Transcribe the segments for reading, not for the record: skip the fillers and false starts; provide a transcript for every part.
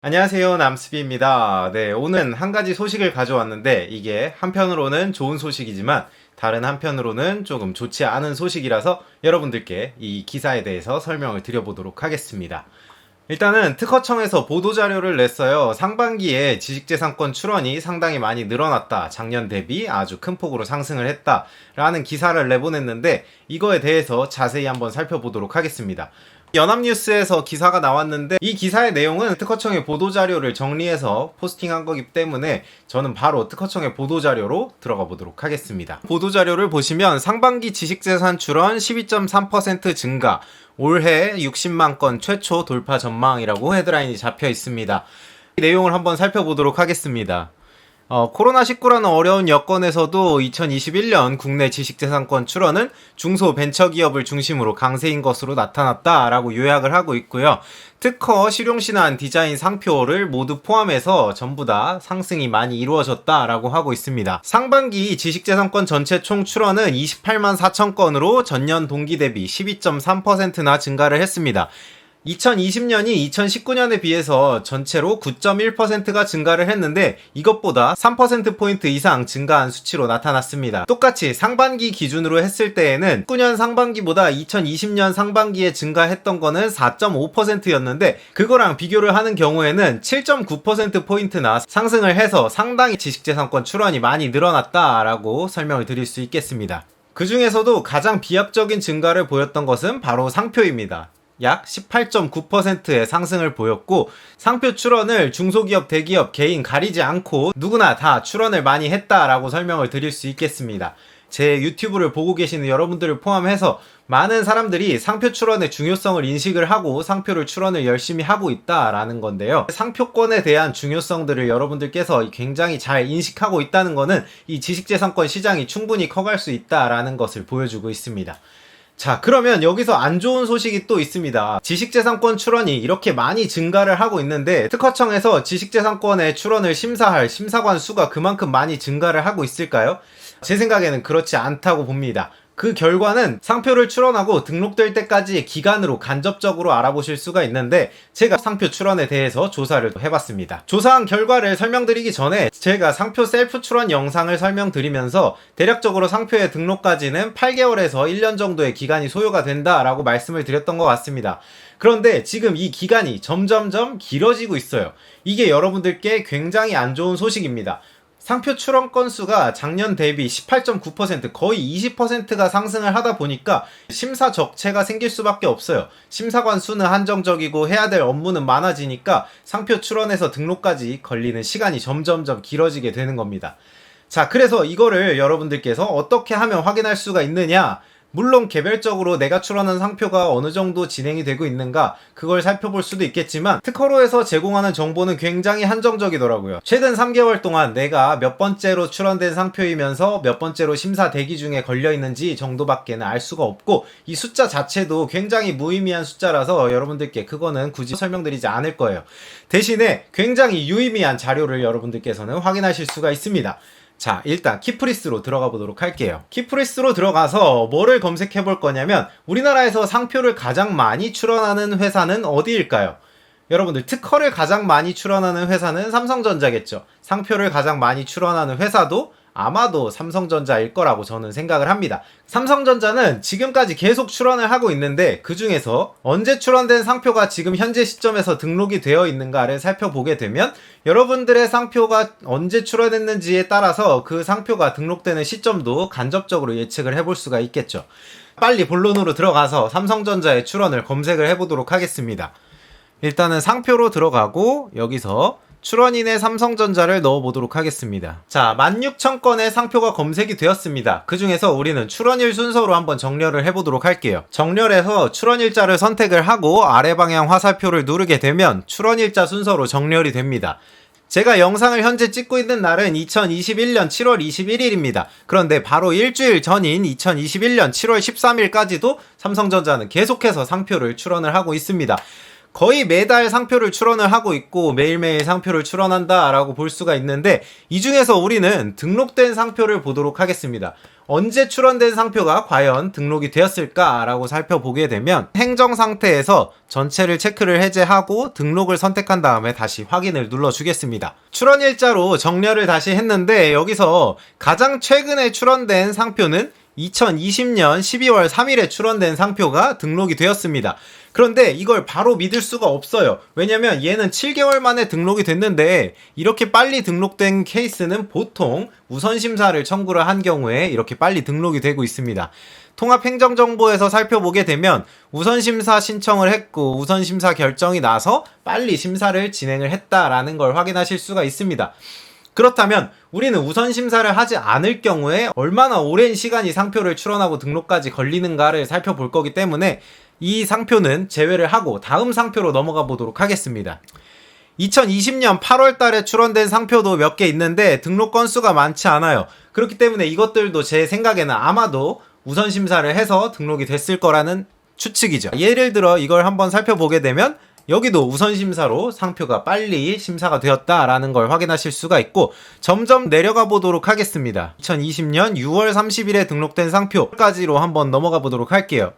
안녕하세요. 남스비입니다. 네, 오늘 한 가지 소식을 가져왔는데 이게 한편으로는 좋은 소식이지만 다른 한편으로는 조금 좋지 않은 소식이라서 여러분들께 이 기사에 대해서 설명을 드려보도록 하겠습니다. 일단은 특허청에서 보도자료를 냈어요. 상반기에 지식재산권 출원이 상당히 많이 늘어났다. 작년 대비 아주 큰 폭으로 상승을 했다. 라는 기사를 내보냈는데 이거에 대해서 자세히 한번 살펴보도록 하겠습니다. 연합뉴스에서 기사가 나왔는데 이 기사의 내용은 특허청의 보도자료를 정리해서 포스팅한 거기 때문에 저는 바로 특허청의 보도자료로 들어가 보도록 하겠습니다. 보도자료를 보시면 상반기 지식재산 출원 12.3% 증가, 올해 60만 건 최초 돌파 전망이라고 헤드라인이 잡혀 있습니다. 이 내용을 한번 살펴보도록 하겠습니다. 코로나19라는 어려운 여건에서도 2021년 국내 지식재산권 출원은 중소벤처기업을 중심으로 강세인 것으로 나타났다라고 요약을 하고 있고요. 특허, 실용신안, 디자인, 상표를 모두 포함해서 전부 다 상승이 많이 이루어졌다라고 하고 있습니다. 상반기 지식재산권 전체 총 출원은 28만 4천 건으로 전년 동기 대비 12.3%나 증가를 했습니다. 2020년이 2019년에 비해서 전체로 9.1%가 증가를 했는데 이것보다 3%포인트 이상 증가한 수치로 나타났습니다. 똑같이 상반기 기준으로 했을 때에는 19년 상반기보다 2020년 상반기에 증가했던 거는 4.5%였는데 그거랑 비교를 하는 경우에는 7.9%포인트나 상승을 해서 상당히 지식재산권 출원이 많이 늘어났다라고 설명을 드릴 수 있겠습니다. 그 중에서도 가장 비약적인 증가를 보였던 것은 바로 상표입니다. 약 18.9%의 상승을 보였고 상표 출원을 중소기업, 대기업, 개인 가리지 않고 누구나 다 출원을 많이 했다라고 설명을 드릴 수 있겠습니다. 제 유튜브를 보고 계시는 여러분들을 포함해서 많은 사람들이 상표 출원의 중요성을 인식을 하고 상표를 출원을 열심히 하고 있다라는 건데요. 상표권에 대한 중요성들을 여러분들께서 굉장히 잘 인식하고 있다는 거는 이 지식재산권 시장이 충분히 커갈 수 있다라는 것을 보여주고 있습니다. 자, 그러면 여기서 안 좋은 소식이 또 있습니다. 지식재산권 출원이 이렇게 많이 증가를 하고 있는데 특허청에서 지식재산권의 출원을 심사할 심사관 수가 그만큼 많이 증가를 하고 있을까요? 제 생각에는 그렇지 않다고 봅니다. 그 결과는 상표를 출원하고 등록될 때까지의 기간으로 간접적으로 알아보실 수가 있는데 제가 상표 출원에 대해서 조사를 해봤습니다. 조사한 결과를 설명드리기 전에 제가 상표 셀프 출원 영상을 설명드리면서 대략적으로 상표의 등록까지는 8개월에서 1년 정도의 기간이 소요가 된다라고 말씀을 드렸던 것 같습니다. 그런데 지금 이 기간이 점점점 길어지고 있어요. 이게 여러분들께 굉장히 안 좋은 소식입니다. 상표 출원 건수가 작년 대비 18.9% 거의 20%가 상승을 하다 보니까 심사 적체가 생길 수밖에 없어요. 심사관 수는 한정적이고 해야 될 업무는 많아지니까 상표 출원에서 등록까지 걸리는 시간이 점점점 길어지게 되는 겁니다. 자, 그래서 이거를 여러분들께서 어떻게 하면 확인할 수가 있느냐? 물론 개별적으로 내가 출원한 상표가 어느 정도 진행이 되고 있는가 그걸 살펴볼 수도 있겠지만 특허로에서 제공하는 정보는 굉장히 한정적이더라고요. 최근 3개월 동안 내가 몇 번째로 출원된 상표이면서 몇 번째로 심사 대기 중에 걸려있는지 정도밖에는 알 수가 없고 이 숫자 자체도 굉장히 무의미한 숫자라서 여러분들께 그거는 굳이 설명드리지 않을 거예요. 대신에 굉장히 유의미한 자료를 여러분들께서는 확인하실 수가 있습니다. 자, 일단 키프리스로 들어가 보도록 할게요. 키프리스로 들어가서 뭐를 검색해 볼 거냐면 우리나라에서 상표를 가장 많이 출원하는 회사는 어디일까요? 여러분들 특허를 가장 많이 출원하는 회사는 삼성전자겠죠. 상표를 가장 많이 출원하는 회사도 아마도 삼성전자일 거라고 저는 생각을 합니다. 삼성전자는 지금까지 계속 출원을 하고 있는데 그 중에서 언제 출원된 상표가 지금 현재 시점에서 등록이 되어 있는가를 살펴보게 되면 여러분들의 상표가 언제 출원했는지에 따라서 그 상표가 등록되는 시점도 간접적으로 예측을 해볼 수가 있겠죠. 빨리 본론으로 들어가서 삼성전자의 출원을 검색을 해보도록 하겠습니다. 일단은 상표로 들어가고 여기서 출원인의 삼성전자를 넣어보도록 하겠습니다. 자, 16,000건의 상표가 검색이 되었습니다. 그 중에서 우리는 출원일 순서로 한번 정렬을 해보도록 할게요. 정렬해서 출원일자를 선택을 하고 아래 방향 화살표를 누르게 되면 출원일자 순서로 정렬이 됩니다. 제가 영상을 현재 찍고 있는 날은 2021년 7월 21일입니다. 그런데 바로 일주일 전인 2021년 7월 13일까지도 삼성전자는 계속해서 상표를 출원을 하고 있습니다. 거의 매달 상표를 출원을 하고 있고 매일매일 상표를 출원한다 라고 볼 수가 있는데, 이 중에서 우리는 등록된 상표를 보도록 하겠습니다. 언제 출원된 상표가 과연 등록이 되었을까 라고 살펴보게 되면, 행정 상태에서 전체를 체크를 해제하고 등록을 선택한 다음에 다시 확인을 눌러주겠습니다. 출원 일자로 정렬을 다시 했는데, 여기서 가장 최근에 출원된 상표는 2020년 12월 3일에 출원된 상표가 등록이 되었습니다. 그런데 이걸 바로 믿을 수가 없어요. 왜냐면 얘는 7개월 만에 등록이 됐는데, 이렇게 빨리 등록된 케이스는 보통 우선심사를 청구를 한 경우에 이렇게 빨리 등록이 되고 있습니다. 통합행정정보에서 살펴보게 되면 우선심사 신청을 했고 우선심사 결정이 나서 빨리 심사를 진행을 했다라는 걸 확인하실 수가 있습니다. 그렇다면 우리는 우선심사를 하지 않을 경우에 얼마나 오랜 시간이 상표를 출원하고 등록까지 걸리는가를 살펴볼 거기 때문에 이 상표는 제외를 하고 다음 상표로 넘어가 보도록 하겠습니다. 2020년 8월 달에 출원된 상표도 몇 개 있는데 등록 건수가 많지 않아요. 그렇기 때문에 이것들도 제 생각에는 아마도 우선심사를 해서 등록이 됐을 거라는 추측이죠. 예를 들어 이걸 한번 살펴보게 되면 여기도 우선심사로 상표가 빨리 심사가 되었다라는 걸 확인하실 수가 있고, 점점 내려가 보도록 하겠습니다. 2020년 6월 30일에 등록된 상표까지로 한번 넘어가 보도록 할게요.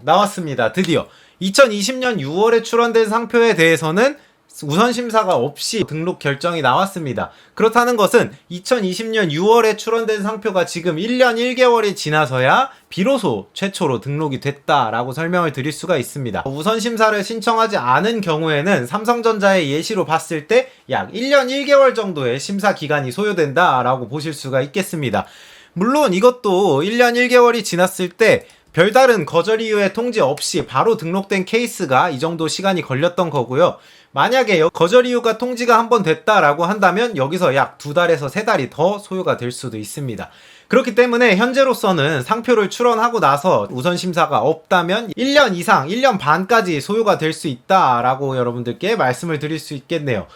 나왔습니다. 드디어 2020년 6월에 출원된 상표에 대해서는 우선심사가 없이 등록 결정이 나왔습니다. 그렇다는 것은 2020년 6월에 출원된 상표가 지금 1년 1개월이 지나서야 비로소 최초로 등록이 됐다라고 설명을 드릴 수가 있습니다. 우선심사를 신청하지 않은 경우에는 삼성전자의 예시로 봤을 때 약 1년 1개월 정도의 심사 기간이 소요된다라고 보실 수가 있겠습니다. 물론 이것도 1년 1개월이 지났을 때 별다른 거절 이유의 통지 없이 바로 등록된 케이스가 이 정도 시간이 걸렸던 거고요. 만약에 거절 이유가 통지가 한번 됐다라고 한다면 여기서 약 2달에서 3달이 더 소요가 될 수도 있습니다. 그렇기 때문에 현재로서는 상표를 출원하고 나서 우선심사가 없다면 1년 이상, 1년 반까지 소요가 될 수 있다라고 여러분들께 말씀을 드릴 수 있겠네요.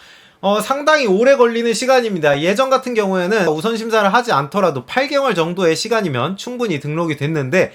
상당히 오래 걸리는 시간입니다. 예전 같은 경우에는 우선심사를 하지 않더라도 8개월 정도의 시간이면 충분히 등록이 됐는데,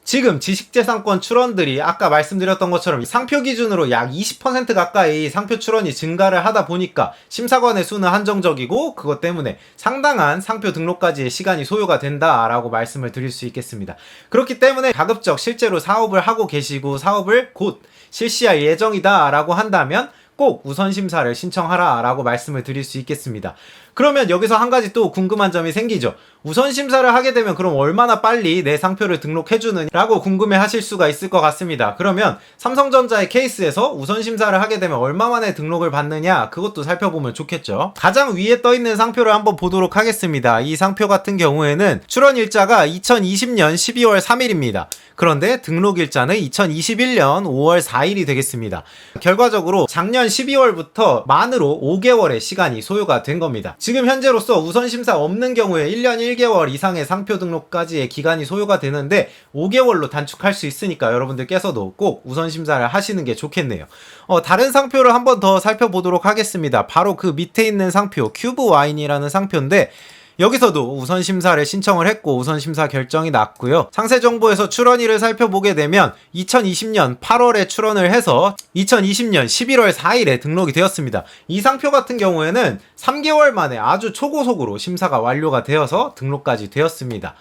지금 지식재산권 출원들이 아까 말씀드렸던 것처럼 상표 기준으로 약 20% 가까이 상표 출원이 증가를 하다 보니까 심사관의 수는 한정적이고, 그것 때문에 상당한 상표 등록까지의 시간이 소요가 된다라고 말씀을 드릴 수 있겠습니다. 그렇기 때문에 가급적 실제로 사업을 하고 계시고 사업을 곧 실시할 예정이다 라고 한다면 꼭 우선심사를 신청하라 라고 말씀을 드릴 수 있겠습니다. 그러면 여기서 한 가지 또 궁금한 점이 생기죠. 우선심사를 하게 되면 그럼 얼마나 빨리 내 상표를 등록해주느냐 라고 궁금해 하실 수가 있을 것 같습니다. 그러면 삼성전자의 케이스에서 우선심사를 하게 되면 얼마 만에 등록을 받느냐, 그것도 살펴보면 좋겠죠. 가장 위에 떠있는 상표를 한번 보도록 하겠습니다. 이 상표 같은 경우에는 출원 일자가 2020년 12월 3일입니다. 그런데 등록 일자는 2021년 5월 4일이 되겠습니다. 결과적으로 작년 12월부터 만으로 5개월의 시간이 소요가 된 겁니다. 지금 현재로서 우선심사 없는 경우에 1년 1개월 이상의 상표 등록까지의 기간이 소요가 되는데 5개월로 단축할 수 있으니까 여러분들께서도 꼭 우선심사를 하시는 게 좋겠네요. 다른 상표를 한번 더 살펴보도록 하겠습니다. 바로 그 밑에 있는 상표 큐브 와인이라는 상표인데, 여기서도 우선심사를 신청을 했고 우선심사 결정이 났고요. 상세정보에서 출원일을 살펴보게 되면 2020년 8월에 출원을 해서 2020년 11월 4일에 등록이 되었습니다. 이 상표 같은 경우에는 3개월 만에 아주 초고속으로 심사가 완료가 되어서 등록까지 되었습니다.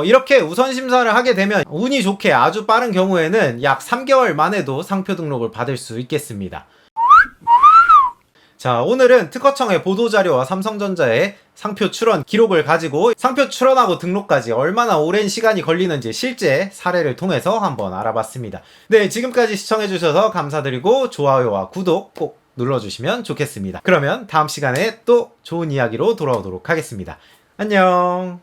이렇게 우선심사를 하게 되면 운이 좋게 아주 빠른 경우에는 약 3개월 만에도 상표 등록을 받을 수 있겠습니다. 자, 오늘은 특허청의 보도자료와 삼성전자의 상표 출원 기록을 가지고 상표 출원하고 등록까지 얼마나 오랜 시간이 걸리는지 실제 사례를 통해서 한번 알아봤습니다. 네, 지금까지 시청해주셔서 감사드리고 좋아요와 구독 꼭 눌러주시면 좋겠습니다. 그러면 다음 시간에 또 좋은 이야기로 돌아오도록 하겠습니다. 안녕.